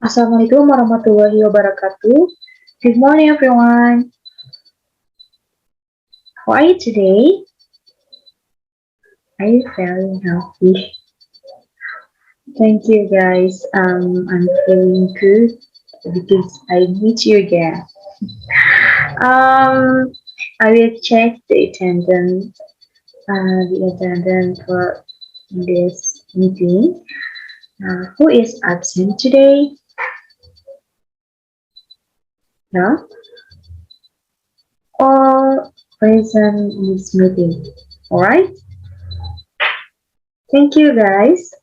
Assalamualaikum warahmatullahi wabarakatuh. Good morning, everyone. How are you today? Are you feeling healthy? Thank you, guys. I'm feeling good because I meet you again. Um, I will check the attendance for this meeting. Who is absent today? No? All present in this meeting. All right? Thank you, guys.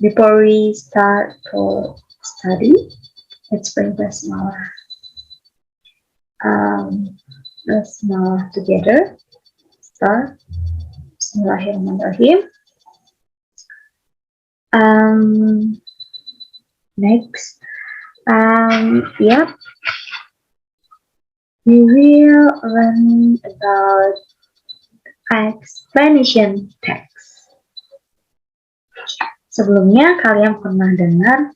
Before we start for study, let's bring basmalah. Basmalah together. Start. Bismillahirrahmanirrahim. Next. Yep. We will learn about explanation text. Sebelumnya kalian pernah dengar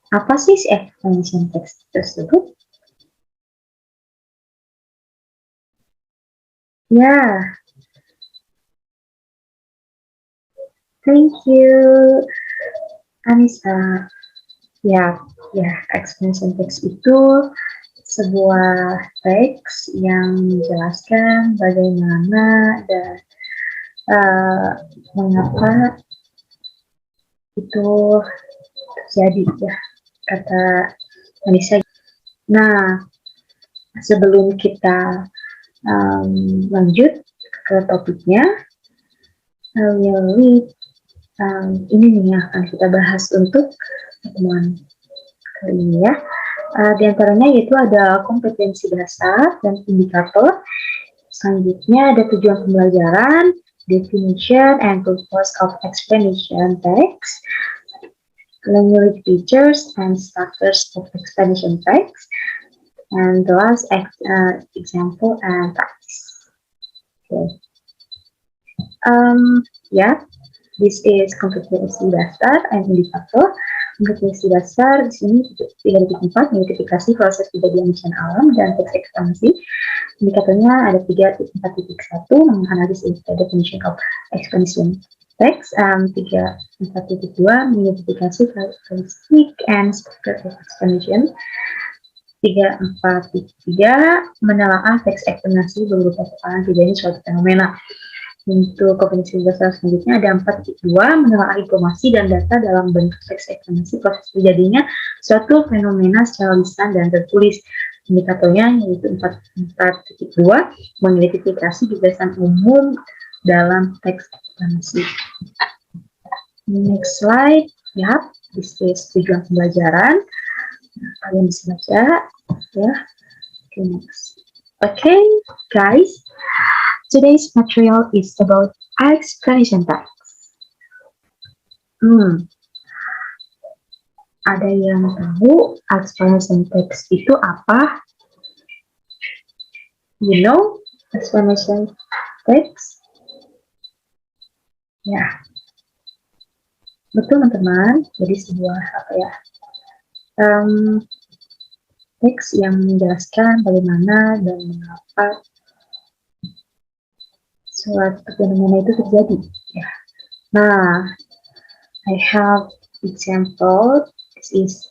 apa sih explanation text tersebut? Ya, thank you, Anissa. Ya, explanation text itu sebuah teks yang menjelaskan bagaimana dan mengapa itu terjadi, ya, kata Anissa. Nah, sebelum kita lanjut ke topiknya, ini nih yang akan kita bahas untuk pertemuan kali ini, ya. Di antaranya yaitu ada kompetensi dasar dan indikator. Selanjutnya ada tujuan pembelajaran, definition and purpose of explanation text, language features and structures of explanation text, and the last example and practice. Okay. This is kompetensi dasar and indikator. Kompetensi dasar di sini 3.4 identifikasi proses kejadian bencana alam dan teks eksplanasi. Indikatornya ada 3.4.1 menganalisis definition of explanation text. 3.4.2 mengidentifikasi karakteristik and structure of explanation. 3.4.3 menelaah teks eksplanasi berupa keterangan kejadian suatu fenomena. Untuk kompetensi dasar selanjutnya ada 4.2 menelaah informasi dan data dalam bentuk teks eksplanasi proses terjadinya suatu fenomena secara lisan dan tertulis. Indikatornya yaitu 4.2 mengidentifikasi gagasan umum dalam teks eksplanasi. Next slide, ya, this is tujuan pembelajaran. Kalian bisa baca, ya. Okay, next. Okay, guys. Today's material is about explanation text. Ada yang tahu explanation text itu apa? You know explanation text? Ya, betul teman-teman. Jadi sebuah teks yang menjelaskan bagaimana dan mengapa suatu fenomena itu terjadi, ya. Nah, I have example. This is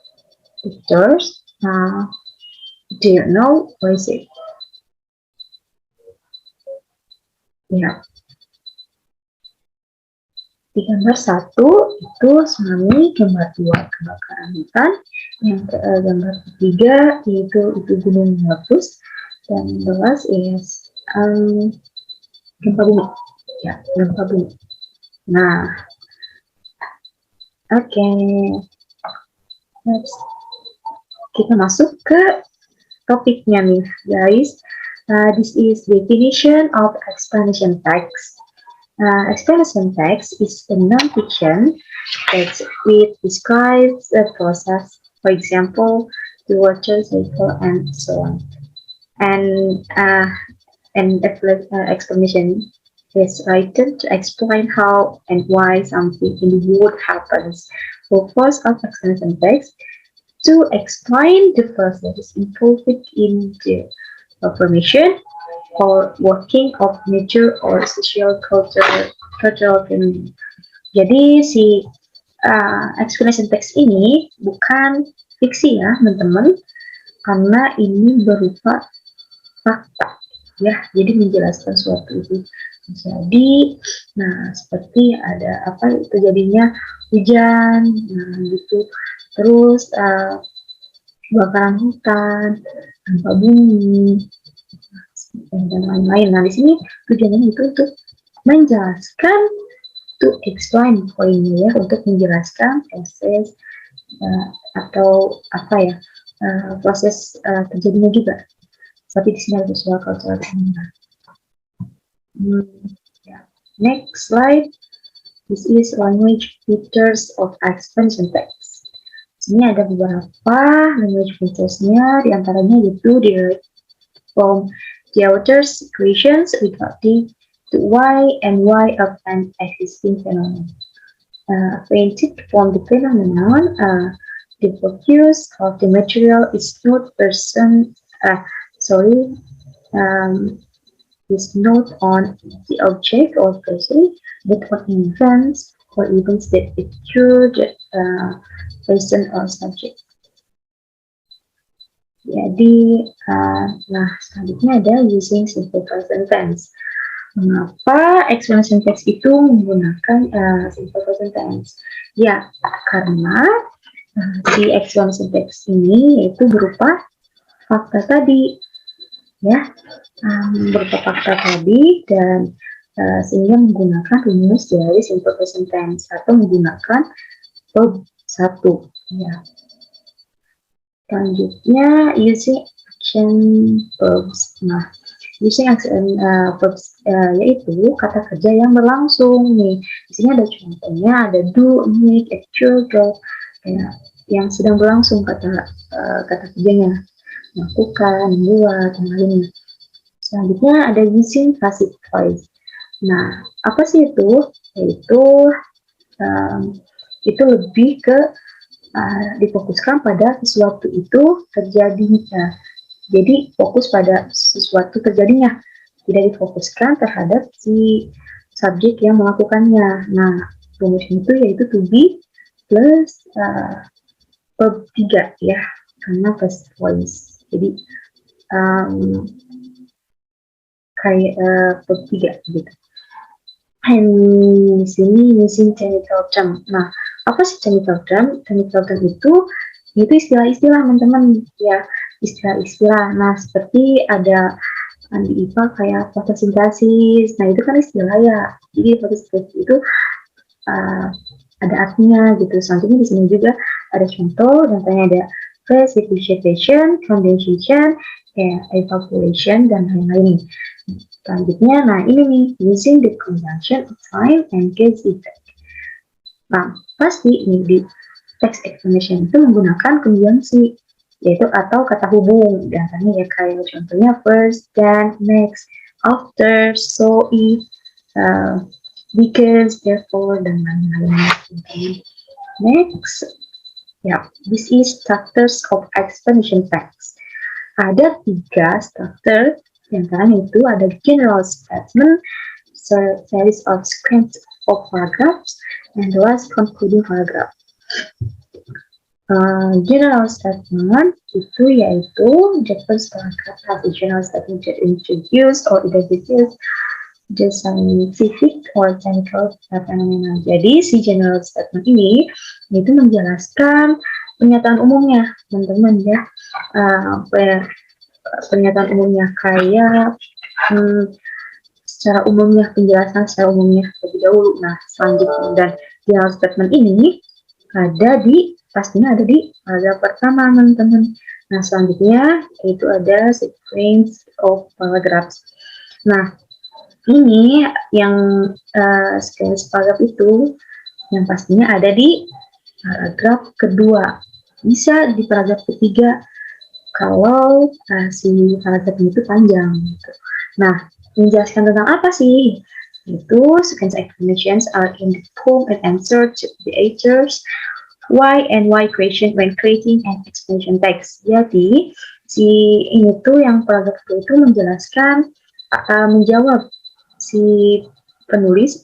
pictures. Do you know what is it? Ya. Di gambar 1 itu tsunami, gambar 2 kebakaran hutan, yang gambar 3 itu gunung meletus, dan the last is gempa bumi, ya, gempa bumi. Nah, oke, kita masuk ke topiknya nih, guys. This is definition of explanation text. Explanation text is a non-fiction text which describes a process, for example, the water cycle and so on. And explanation is written to explain how and why something in the world happens. Purpose of explanation text to explain the process involved in the formation or working of nature or social cultural phenomenon. Jadi si explanation text ini bukan fiksi ya teman-teman, karena ini berupa fakta ya, jadi menjelaskan suatu itu jadi. Nah, seperti ada apa terjadinya hujan, nah gitu, terus kebakaran hutan, gempa bumi, dan lain-lain. Nah, di sini tujuannya itu untuk menjelaskan, to explain poinnya ya, untuk menjelaskan proses atau apa ya, proses terjadinya juga. Seperti di sini ada visual cultural phenomenon. Next slide. This is language features of expansion text. Sini ada beberapa language features-nya, diantaranya yaitu derived from the author's equations regarding the why and why of an existing phenomenon. Acquainted from the phenomenon, the focus of the material is not is not on the object or person, but on events or events that occurred person or subject. Jadi, nah selanjutnya ada using simple present tense. Mengapa explanation text itu menggunakan simple present tense? Ya, karena di explanation text ini yaitu berupa fakta tadi, ya, berupa fakta tadi, dan sehingga menggunakan rumus dari simple present tense atau menggunakan verb 1, ya. Selanjutnya using action verbs. Nah, using action verbs yaitu kata kerja yang berlangsung nih. Di sini ada contohnya, ada do, make, actual, go, ya, yang sedang berlangsung kata kerjanya, melakukan, membuat, dan lainnya. Selanjutnya ada using passive voice. Nah, apa sih itu? Yaitu itu lebih ke difokuskan pada sesuatu itu terjadi. Jadi fokus pada sesuatu terjadinya, tidak difokuskan terhadap si subjek yang melakukannya. Nah, rumusnya itu yaitu to be plus verb 3 ya, karena passive voice. Jadi kayak verb 3 gitu. And di sini using technical term. Nah, apa sih technical term? Technical term itu istilah-istilah teman-teman ya, istilah-istilah. Nah, seperti ada di IPA kayak fotosintesis. Nah, itu kan istilah ya. Jadi fotosintesis itu ada artinya gitu. Selanjutnya di sini juga ada contoh, contohnya ada precipitation, condensation, evaporation, dan lain-lain. Selanjutnya, nah ini nih, using the conjunction of time and case effect. Nah, pasti ini di text explanation itu menggunakan conjunction, yaitu atau kata hubung. Biasanya ya kayak contohnya first, then, next, after, so, if, because, therefore, dan lain-lain. Next, ya, this is structures of explanation text. Ada 3 structure. Yang pertama itu ada general statement, series of sequence of paragraphs, and the last concluding paragraph. General statement itu yaitu the first paragraph has a general statement that introduce or identifies the scientific or technical phenomena. Jadi si general statement ini itu menjelaskan pernyataan umumnya, teman-teman ya. Pernyataan umumnya kayak secara umumnya, penjelasan secara umumnya terlebih dahulu. Nah, selanjutnya, dan general statement ini pastinya ada di paragraf pertama, teman-teman. Nah, selanjutnya itu ada sequence of paragraphs. Nah, ini yang sequence paragraph itu yang pastinya ada di paragraf kedua. Bisa di paragraf ketiga kalau si paragraf itu panjang gitu. Nah, menjelaskan tentang apa sih? Itu sequence explanations are in the poem and answer to the authors why and why question when creating an explanation text. Jadi si ini tuh yang paragraf itu menjelaskan menjawab si penulis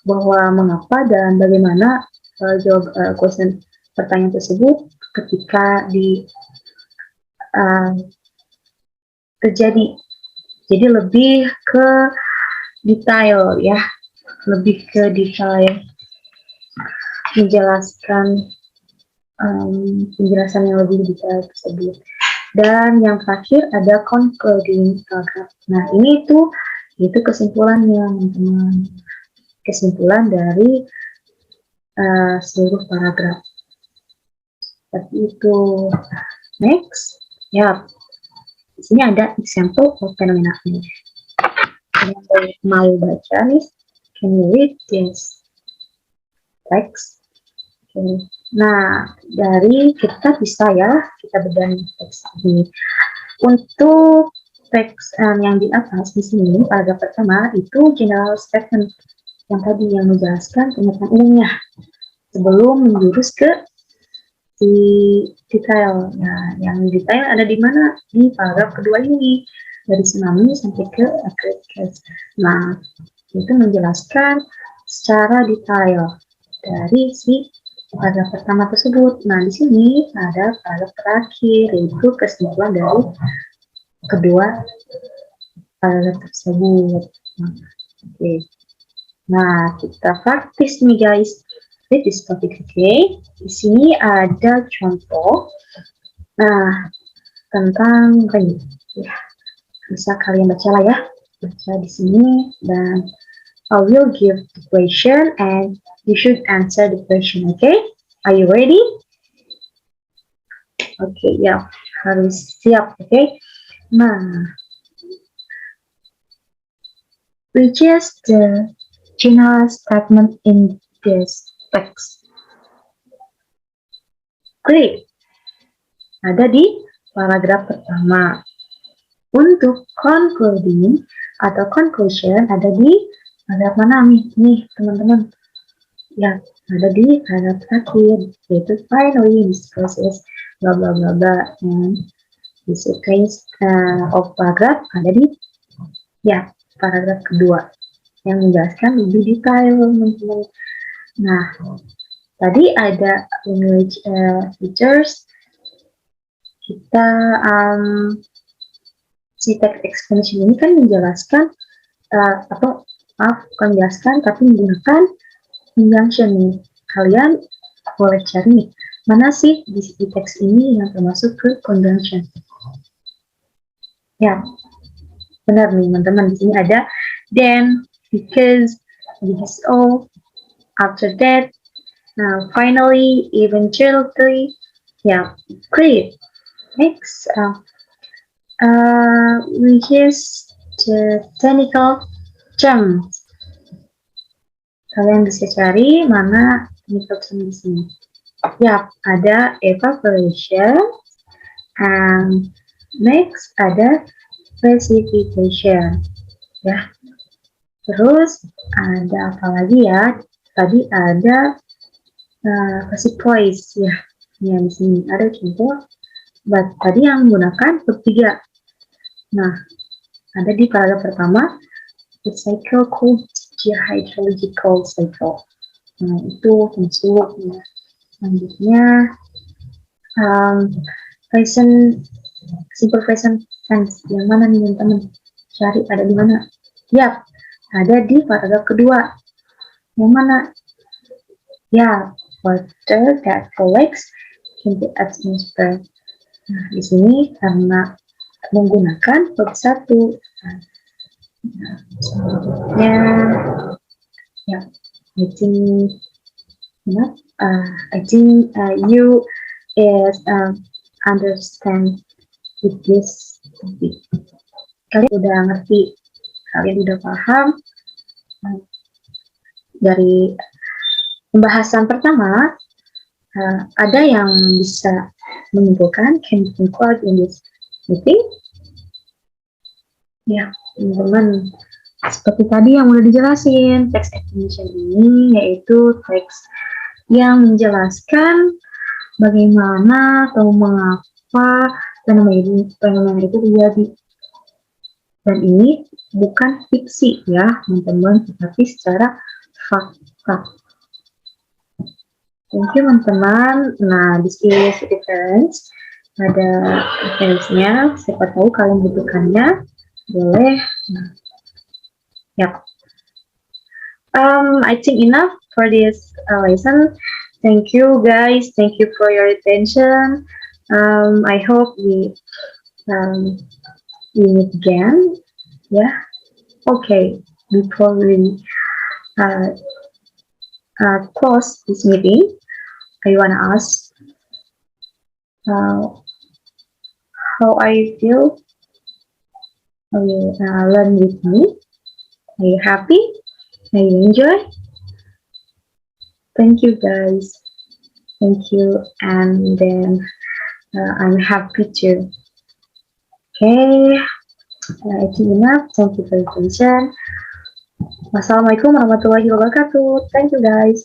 bahwa mengapa dan bagaimana jawab question pertanyaan tersebut ketika terjadi. Jadi lebih ke detail ya, lebih ke detail menjelaskan penjelasan yang lebih detail tersebut. Dan yang terakhir ada concluding paragraph. Nah ini itu kesimpulannya teman-teman, kesimpulan dari seluruh paragraf. Seperti itu. Next, ya. Di sini ada example of phenomena. Yang mau baca nih, can you read this text? Okay. Nah, dari kita bisa ya, kita bedah teks ini. Untuk teks yang di atas di sini, paragraf pertama itu general statement yang tadi yang menjelaskan pernyataan umumnya sebelum menjurus ke di detail. Nah, yang detail ada di mana? Di paragraf kedua ini, dari tsunami sampai ke agregat. Nah, itu menjelaskan secara detail dari si paragraf pertama tersebut. Nah, di sini ada paragraf terakhir, yaitu kesimpulan dari kedua paragraf tersebut. Oke. Nah, kita praktis nih guys. This topic, oke. Di sini ada contoh. Nah, tentang ini. Ya, bisa kalian baca lah ya. Baca di sini dan I will give the question and you should answer the question, okay? Are you ready? Okay, ya, harus siap, okay? Nah, which is the general statement in this text? Great. Ada di paragraf pertama. Untuk concluding atau conclusion ada di paragraf mana nih teman-teman? Ya, ada di paragraf terakhir, yaitu finally this process bla bla bla bla, and the sequence of paragraph ada di ya paragraf kedua yang menjelaskan lebih detail teman-teman. Nah, tadi ada language features, kita si text explanation ini kan menjelaskan atau bukan menjelaskan tapi menggunakan conjunction nih. Kalian boleh cari nih, mana sih di teks ini yang termasuk ke conjunction. Ya, benar nih teman-teman, di sini ada then, because, so, after that, finally, eventually, ya, great. Next, which is the technical terms. Kalian bisa cari mana technical term di sini. Ya, ada evaporation, and next ada precipitation. Ya, terus ada apa lagi ya? Tadi ada precipice ya. Ya, di sini ada contoh. Tadi yang menggunakan ketiga. Nah, ada di paragraf pertama, the cycle called the hydrological cycle. Nah, itu masuk ya. Selanjutnya, present, simple present tense. Yang mana nih teman-teman? Cari ada di mana? Yap, ada di paragraf kedua. Yang mana? Ya, water that collects in the atmosphere. Nah, di sini karena menggunakan verb 1. Nah, selanjutnya, ya, I think you is understand with this topic. Kalian udah ngerti, kalian udah paham dari pembahasan pertama. Ada yang bisa menyimpulkan, can you conclude in this meeting? Ya, teman-teman, Seperti tadi yang udah dijelasin, text explanation ini yaitu teks yang menjelaskan bagaimana atau mengapa fenomena itu terjadi. Dan ini bukan fiksi ya, teman-teman, tetapi secara fakta. Thank you, teman-teman. Nah, this is reference. Ada reference-nya. Siapa tahu kalian butuhkannya, boleh. Nah, yep. I think enough for this lesson. Thank you, guys. Thank you for your attention. I hope we meet again. Yeah. Okay. Before we close this meeting, I wanna ask how I feel. Are you learn with me? Are you happy? Are you enjoy? Thank you, guys. Thank you, and then I'm happy too. Okay, I think enough. Thank you for your attention. Wassalamualaikum warahmatullahi wabarakatuh. Thank you, guys.